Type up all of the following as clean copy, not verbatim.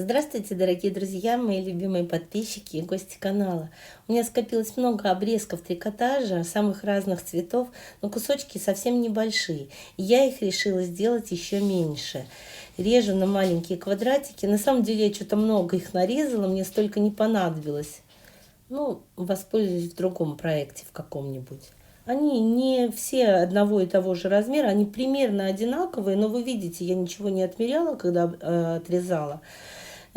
Здравствуйте, дорогие друзья, мои любимые подписчики и гости канала. У меня скопилось много обрезков трикотажа самых разных цветов, но кусочки совсем небольшие. И я их решила сделать еще меньше. Режу на маленькие квадратики. На самом деле я что-то много их нарезала, мне столько не понадобилось. Ну, воспользуюсь в другом проекте, в каком-нибудь. Они не все одного и того же размера, они примерно одинаковые, но вы видите, я ничего не отмеряла, когда отрезала.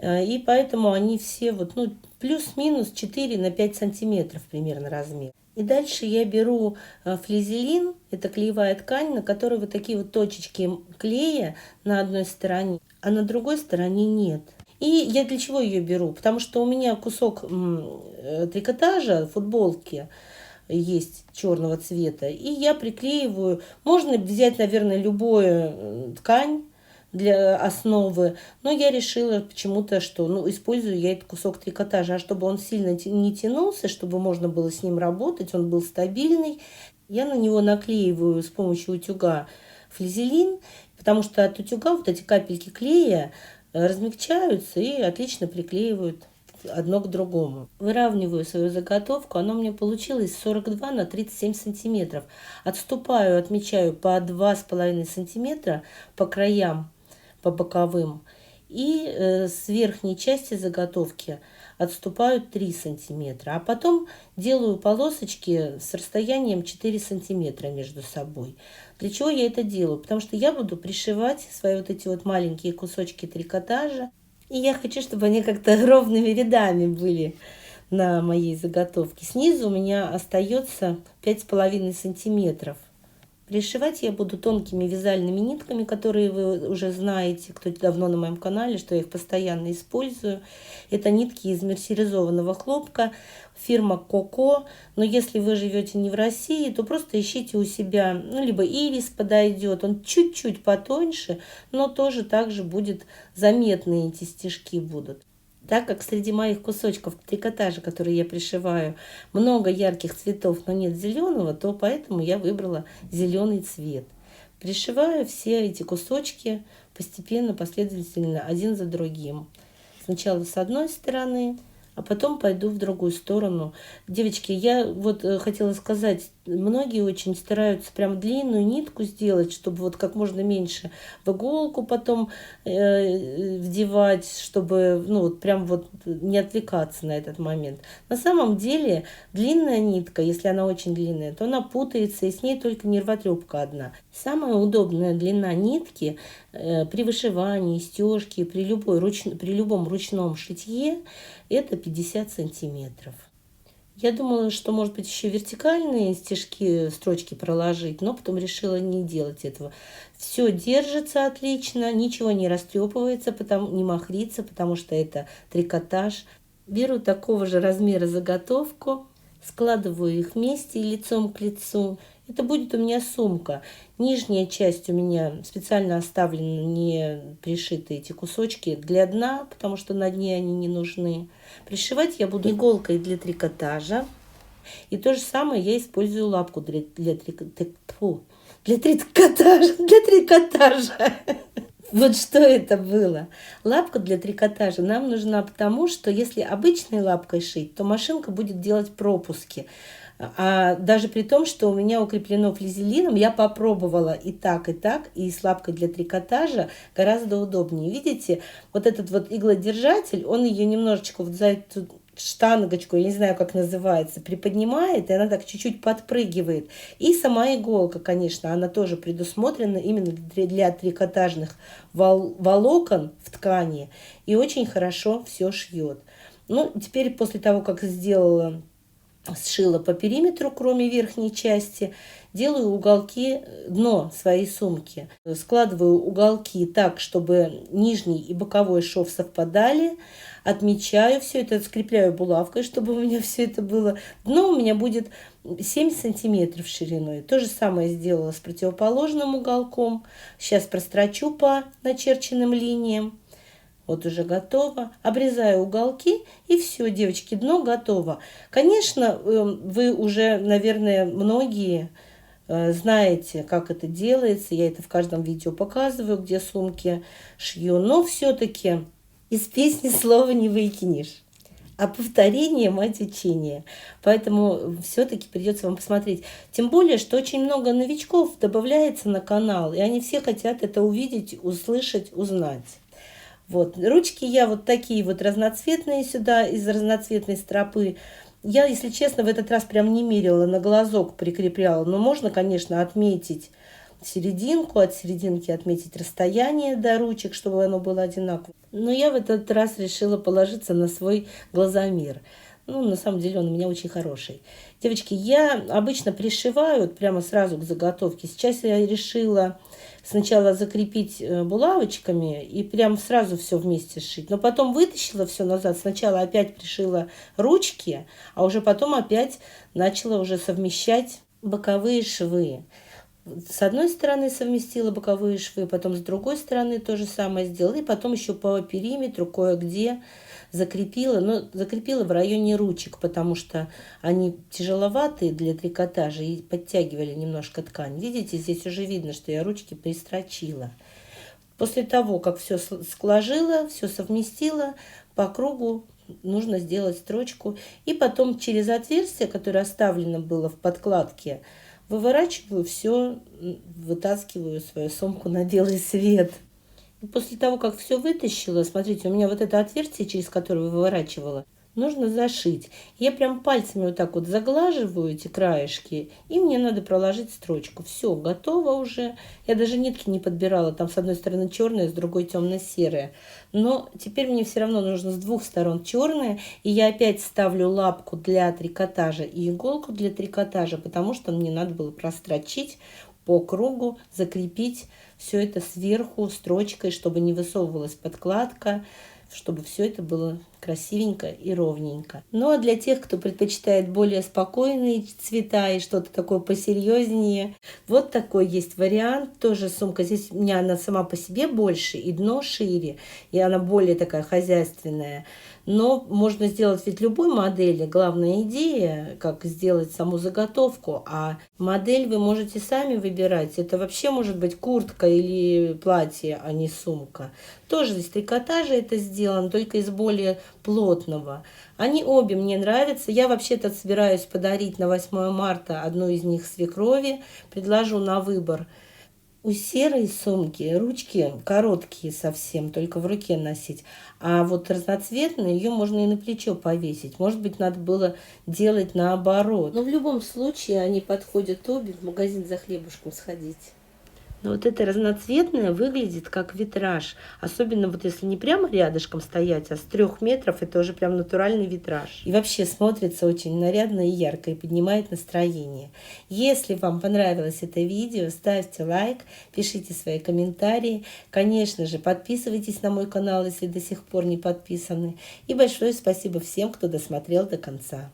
И поэтому они все вот, ну, плюс-минус 4 на 5 сантиметров примерно размер. И дальше я беру флизелин, это клеевая ткань, на которой вот такие вот точечки клея на одной стороне, а на другой стороне нет. И я для чего ее беру? Потому что у меня кусок трикотажа, футболки есть черного цвета, и я приклеиваю. Можно взять, наверное, любую ткань для основы, но я решила почему-то, что использую я этот кусок трикотажа, а чтобы он сильно не тянулся, чтобы можно было с ним работать, он был стабильный, я на него наклеиваю с помощью утюга флизелин, потому что от утюга вот эти капельки клея размягчаются и отлично приклеивают одно к другому. Выравниваю свою заготовку, она у меня получилась 42 на 37 сантиметров. Отступаю, отмечаю по 2,5 сантиметра по краям, по боковым. И с верхней части заготовки отступаю 3 сантиметра. А потом делаю полосочки с расстоянием 4 сантиметра между собой. Для чего я это делаю? Потому что я буду пришивать свои вот эти вот маленькие кусочки трикотажа. И я хочу, чтобы они как-то ровными рядами были на моей заготовке. Снизу у меня остается 5,5 сантиметров. Пришивать я буду тонкими вязальными нитками, которые вы уже знаете, кто давно на моем канале, что я их постоянно использую. Это нитки из мерсеризованного хлопка, фирма Коко. Но если вы живете не в России, то просто ищите у себя, либо ирис подойдет, он чуть-чуть потоньше, но тоже также будет заметны эти стежки будут. Так как среди моих кусочков трикотажа, которые я пришиваю, много ярких цветов, но нет зеленого, то поэтому я выбрала зеленый цвет. Пришиваю все эти кусочки постепенно, последовательно, один за другим. Сначала с одной стороны, а потом пойду в другую сторону. Девочки, я вот хотела сказать, многие очень стараются прям длинную нитку сделать, чтобы вот как можно меньше в иголку потом вдевать, чтобы вот прям вот не отвлекаться на этот момент. На самом деле длинная нитка, если она очень длинная, то она путается, и с ней только нервотрепка одна. Самая удобная длина нитки при вышивании, стежке, при любом ручном шитье это 50 сантиметров. Я думала, что, может быть, еще вертикальные стежки, строчки проложить, но потом решила не делать этого. Все держится отлично, ничего не растрепывается, не махрится, потому что это трикотаж. Беру такого же размера заготовку, складываю их вместе лицом к лицу. Это будет у меня сумка. Нижняя часть у меня специально оставлена, не пришиты эти кусочки для дна, потому что на дне они не нужны. Пришивать я буду иголкой для трикотажа. И то же самое я использую лапку для трикотажа. Вот что это было. Лапка для трикотажа нам нужна потому, что если обычной лапкой шить, то машинка будет делать пропуски. А даже при том, что у меня укреплено флизелином, я попробовала и так, и с лапкой для трикотажа гораздо удобнее. Видите, вот этот вот иглодержатель, он ее немножечко вот за эту штангочку, я не знаю, как называется, приподнимает, и она так чуть-чуть подпрыгивает. И сама иголка, конечно, она тоже предусмотрена именно для трикотажных волокон в ткани, и очень хорошо все шьет. Ну, теперь после того, как сшила по периметру, кроме верхней части, делаю уголки, дно своей сумки. Складываю уголки так, чтобы нижний и боковой шов совпадали. Отмечаю все это, скрепляю булавкой, чтобы у меня все это было. Дно у меня будет 7 сантиметров шириной. То же самое сделала с противоположным уголком. Сейчас прострочу по начерченным линиям. Вот уже готово. Обрезаю уголки, и все, девочки, дно готово. Конечно, вы уже, наверное, многие знаете, как это делается. Я это в каждом видео показываю, где сумки шью. Но все-таки Из песни слова не выкинешь. А повторение – мать учения. Поэтому все-таки придется вам посмотреть. Тем более, что очень много новичков добавляется на канал, и они все хотят это увидеть, услышать, узнать. Вот. Ручки я вот такие вот разноцветные сюда, из разноцветной стропы. Я, если честно, в этот раз прям не мерила, на глазок прикрепляла. Но можно, конечно, отметить серединку, от серединки отметить расстояние до ручек, чтобы оно было одинаково. Но я в этот раз решила положиться на свой глазомер. Ну, на самом деле он у меня очень хороший. Девочки, я обычно пришиваю вот прямо сразу к заготовке. Сейчас я решила сначала закрепить булавочками и прям сразу все вместе сшить. Но потом вытащила все назад. Сначала опять пришила ручки, а уже потом опять начала уже совмещать боковые швы. С одной стороны совместила боковые швы, потом с другой стороны то же самое сделала. И потом еще по периметру кое-где закрепила. Но закрепила в районе ручек, потому что они тяжеловатые для трикотажа и подтягивали немножко ткань. Видите, здесь уже видно, что я ручки пристрочила. После того, как все сложила, все совместила, по кругу нужно сделать строчку. И потом через отверстие, которое оставлено было в подкладке, выворачиваю все, вытаскиваю свою сумку на белый свет. И после того, как все вытащила, смотрите, у меня вот это отверстие, через которое выворачивала, нужно зашить. Я прям пальцами вот так вот заглаживаю эти краешки, и мне надо проложить строчку. Все, готово уже. Я даже нитки не подбирала, там с одной стороны черная, с другой темно-серая. Но теперь мне все равно нужно с двух сторон черная, и я опять ставлю лапку для трикотажа и иголку для трикотажа, потому что мне надо было прострочить по кругу, закрепить все это сверху строчкой, чтобы не высовывалась подкладка, чтобы все это было красивенько и ровненько. Ну а для тех, кто предпочитает более спокойные цвета и что-то такое посерьезнее, вот такой есть вариант. Тоже сумка. Здесь у меня она сама по себе больше и дно шире, и она более такая хозяйственная. Но можно сделать ведь любой модели. Главная идея, как сделать саму заготовку. А модель вы можете сами выбирать. Это вообще может быть куртка или платье, а не сумка. Тоже из трикотажа это сделано, только из более плотного. Они обе мне нравятся. Я вообще-то собираюсь подарить на 8 марта одну из них свекрови. Предложу на выбор. У серой сумки ручки короткие совсем, только в руке носить. А вот разноцветную ее можно и на плечо повесить. Может быть, надо было делать наоборот. Но в любом случае они подходят обе, в магазин за хлебушком сходить. Но вот это разноцветное выглядит как витраж. Особенно вот если не прямо рядышком стоять, а с 3 метров, это уже прям натуральный витраж. И вообще смотрится очень нарядно и ярко, и поднимает настроение. Если вам понравилось это видео, ставьте лайк, пишите свои комментарии. Конечно же, подписывайтесь на мой канал, если до сих пор не подписаны. И большое спасибо всем, кто досмотрел до конца.